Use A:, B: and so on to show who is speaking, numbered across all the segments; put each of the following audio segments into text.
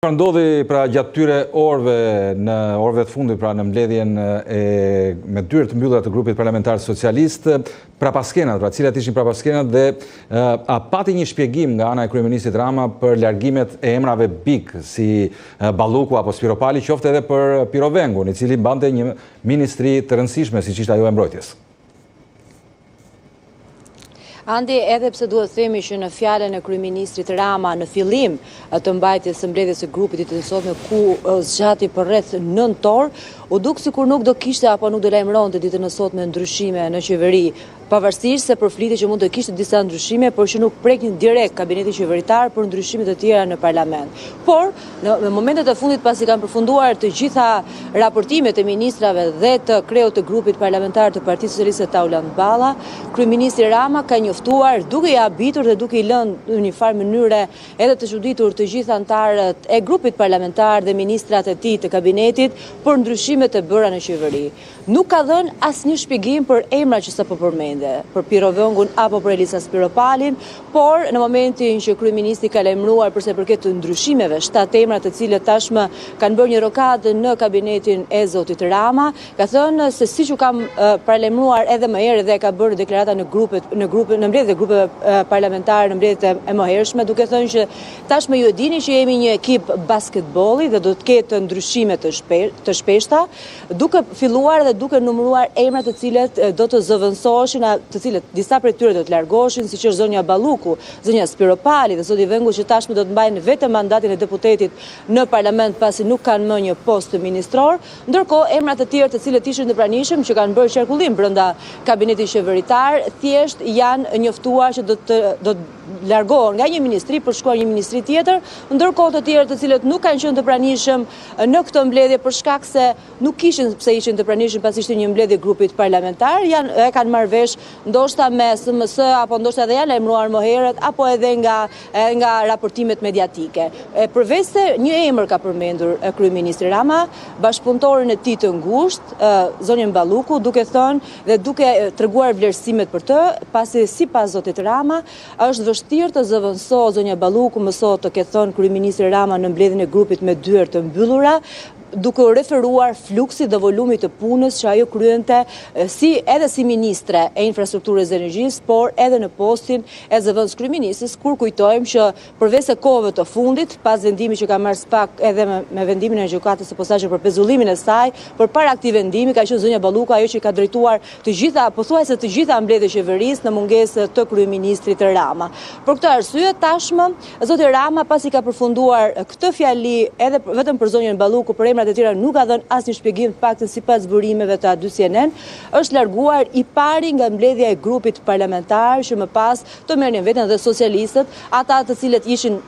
A: Ndodhi pra gjatë tyre orëve të fundit pra në mbledhjen me dyert të mbyllura të grupit parlamentar socialist, prapaskenat, pra cilat ishin prapaskenat dhe a pati një shpjegim nga ana e kryeministit Rama për largimet e emrave big si Balluku apo Spiropali, qoftë edhe për Pirovengun, i cili mbante një ministri të rëndësishme siç ishte ajo e mbrojtjes.
B: Andi, edhe pse duhet themi që në fjalën e kryeministrit Rama në fillim të mbajtjes së mbledhjes së grupit të sotme ku zgjati për rreth 9 orë, u duk sikur nuk do kishte apo nuk do lajmëronte ditën e sotme ndryshime në qeveri, pavarësisht se përflitet që mund të kishte disa ndryshime, por që nuk prekin direkt kabinetin qeveritar për ndryshime të tjera në parlament. Por, në momentet e fundit pasi kanë përfunduar të gjitha raportimet e ministrave dhe të kreut të grupit parlamentar të Partisë Socialiste Tauland Balla, kryeministri Rama ka njoftuar duke i habitur dhe duke i lënë në një farë mënyre edhe të çuditur të gjithë anëtarët e grupit parlamentar dhe ministrat e tij të kabinetit për ndryshimet e bëra në qeveri. Nuk ka dhënë asnjë shpjegim për emrat që sapo përmende, për Pirovengun apo për Elisa Spiropalin, por në momentin që kryeministri ka lajmëruar përsa i përket të ndryshimeve, 7 emra të cilët tashmë kanë bërë një rokadë në kabinetin e zotit Rama, ka thënë se siç u kam paralajmëruar edhe më herë dhe ka bërë deklarata në mbledhjet e grupeve parlamentare në mbledhjet e mëhershme, duke thënë që tashmë ju e dini që jemi një ekip basketbolli dhe do të ketë ndryshime të shpeshta, duke filluar dhe duke numëruar emrat të cilët do të zëvendësoheshin, të cilët disa prej tyre do të largoheshin, siç është zonja Balluku, zonja Spiropali dhe zoti Vengu që tashmë do të mbajnë vetëm mandatin e deputetit në parlament pasi nuk kanë më një post ministror, ndërkohë emrat të tjerë të cilët ishin të pranishëm që kanë bërë qarkullim brenda kabinetit qeveritar, thjesht janë njoftuar që do të largohen nga një ministri për shkuar një ministri tjetër, ndërkohë të tjerë të cilët nuk kanë qenë të pranishëm në këtë mbledhje për shkak se nuk kishin pse ishin të pranishëm pasi ishte një mbledhje grupit parlamentar, kanë marrë vesh ndoshta me SMS apo ndoshta edhe janë lajmëruar më herët apo edhe nga raportimet mediatike. Përveç se një emër ka përmendur kryeministri Rama, bashkëpunëtorin e tij të ngushtë, zonjën Balluku, duke thënë dhe duke treguar vlerësimet për të, pasi sipas zotit Rama është vështirë të zëvendësohet zonja Balluku, më sot të ketë thënë kryeministri Rama në mbledhjen e grupit me dyert të mbyllura, duke referuar fluksit dhe volumit të punës që ajo kryente edhe si ministre e infrastrukturës dhe energjisë, por edhe në postin e zëvendës kryeministës, kur kujtojmë që përveç se kohëve të fundit, pas vendimit që ka marrë SPAK edhe me vendimin e gjykatës së posaçme për pezullimin e saj, përpara këtij vendimi ka qenë zonja Balluku ajo që ka drejtuar të gjitha, pothuajse të gjitha mbledhjet e qeverisë në mungesë të kryeministrit Rama. Për këtë arsye tashmë zoti Rama pasi ka përfunduar këtë fjali edhe vetëm për zonjën Balluku, për e tjera nuk ka dhënë asnjë shpjegim, të paktën sipas burimeve të A2CNN, është larguar i pari nga mbledhja e grupit parlamentar që më pas të merrnin veten dhe socialistët, ata të cilët ishin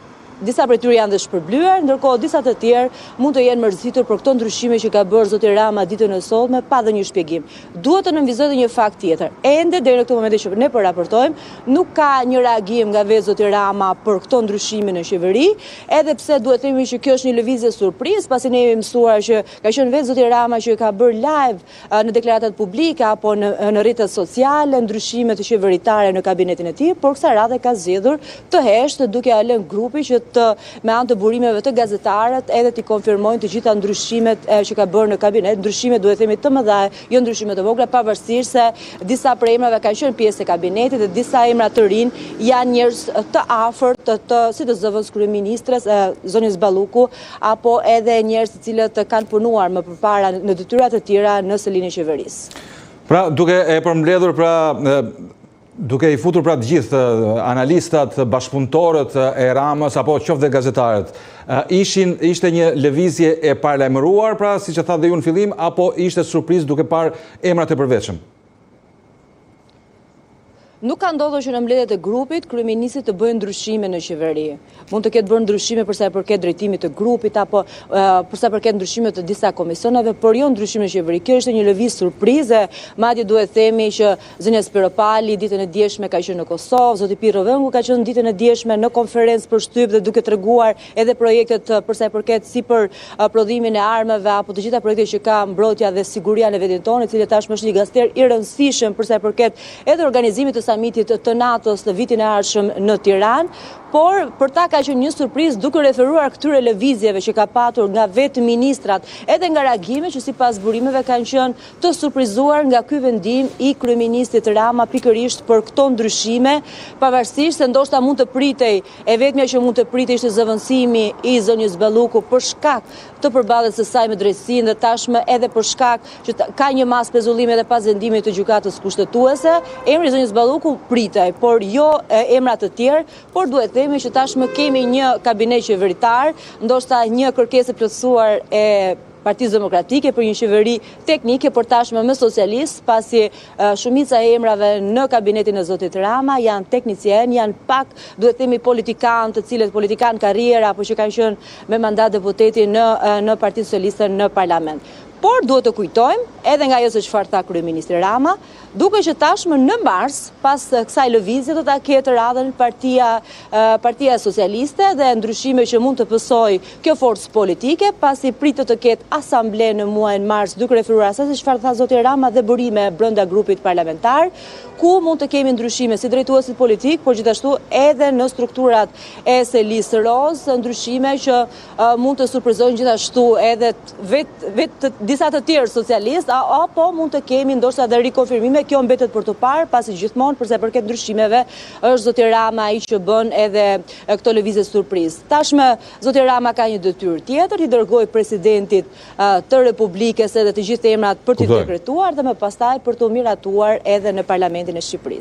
B: disa prej tyre janë dhe shpërblyer, ndërkohë disa të tjerë mund të jenë mërzitur për këto ndryshime që ka bërë zoti Rama ditën e sotme pa dhënë një shpjegim. Duhet të nënvizojë një fakt tjetër. Ende deri në këtë moment që ne po raportojmë, nuk ka një reagim nga vetë zoti Rama për këto ndryshime në qeveri, edhe pse duhet të themi që kjo është një lëvizje surprizë, pasi ne jemi mësuar që ka qenë vetë zoti Rama që ka bërë live në deklaratat publike apo në rrjetet sociale ndryshime të qeveritare në kabinetin e tij, por kësaj radhe ka zgjedhur të heshtë duke ia lënë grupi që me anë të burimeve të gazetarët edhe t'i konfirmojnë të gjitha ndryshimet që ka bërë në kabinet, ndryshime duhet themi të mëdha, jo ndryshime të vogla, pavarësisht se disa prej emrave kanë qenë pjesë e kabinetit dhe disa emra të rinj janë njerëz të afërt si të zëvendës kryeministres zonjës Balluku apo edhe njerëz të cilët kanë punuar më përpara në detyra të tjera në selinë e qeverisë.
A: Pra, duke e përmbledhur duke i futur pra të gjithë analistat, bashkëpunëtorët e Ramës apo qoftë dhe gazetarët, ishte një lëvizje e paralajmëruar, pra siç e tha dhe ju në fillim, apo ishte surprizë duke parë emrat e përveçëm?
B: Nuk ka ndodhur që në mbledhjet e grupit kryeministri të bëjë ndryshime në qeveri. Mund të ketë bërë ndryshime për sa i përket drejtimit të grupit apo për sa i përket ndryshimeve të disa komisioneve, por jo ndryshime në qeveri. Kjo është një lëvizje surprize, madje duhet themi që zonja Spiropali ditën e djeshme ka qenë në Kosovë, zoti Pirovengu ka qenë ditën e djeshme në konferencë për shtyp dhe duke treguar edhe projektet për sa i përket si për prodhimin e armëve apo të gjitha projektet që ka mbrojtja dhe siguria në vendin tonë, i cili tashmë është një gazetar i rëndësishëm për sa i përket edhe organizimit të samitit të NATO-s në vitin e ardhshëm në Tiranë, por për ta ka qenë një surprizë duke referuar këtyre lëvizjeve që ka patur nga vetë ministrat, edhe nga reagime që sipas burimeve kanë qenë të surprizuar nga ky vendim i kryeministit Rama pikërisht për këto ndryshime, pavarësisht se ndoshta mund të pritej, e vetmja që mund të pritej ishte zëvendësimi i zonjës Balluku për shkak të përballjes së saj me drejtsinë dhe tashmë edhe për shkak që ka një mas pezullime dhe pas vendimit të gjykatës kushtetuese, emri i zonjës Balluku pritej, por jo emra të tjerë, por duhet themi që tashmë kemi një kabinet qeveritar, ndoshta një kërkesë plotësuar e Partisë Demokratike për një qeveri teknike, por tashmë me socialist, pasi shumica e emrave në kabinetin e zotit Rama janë teknicien, janë pak, duhet themi, politikan, të cilët politikan karriera, apo që kanë qenë me mandat deputeti në Partinë Socialiste në parlament. Por duhet të kujtojmë, edhe nga ajo se çfarë tha kryeministri Rama, duke që tashmë në mars, pas kësaj lëvizje do ta ketë radhën Partia Socialiste dhe ndryshime që mund të pësojë kjo forcë politike, pasi pritet të ketë asamble në muajin mars, duke referuar asaj se çfarë tha zoti Rama dhe burime brenda grupit parlamentar, ku mund të kemi ndryshime si drejtuesit politik, por gjithashtu edhe në strukturat e Selis Roz, ndryshime që mund të surprizojnë gjithashtu edhe vetë disa të tjerë socialist, apo mund të kemi ndoshta dhe rikonfirmime, kjo mbetet për të parë, pasi gjithmonë përsa i përket ndryshimeve është zoti Rama ai që bën edhe këto lëvizje surprizë. Tashmë zoti Rama ka një detyrë tjetër, i dërgoi presidentit të Republikës edhe të gjithë emrat për t'i dekretuar dhe më pastaj për të miratuar edhe në Parlamentin e Shqipërisë.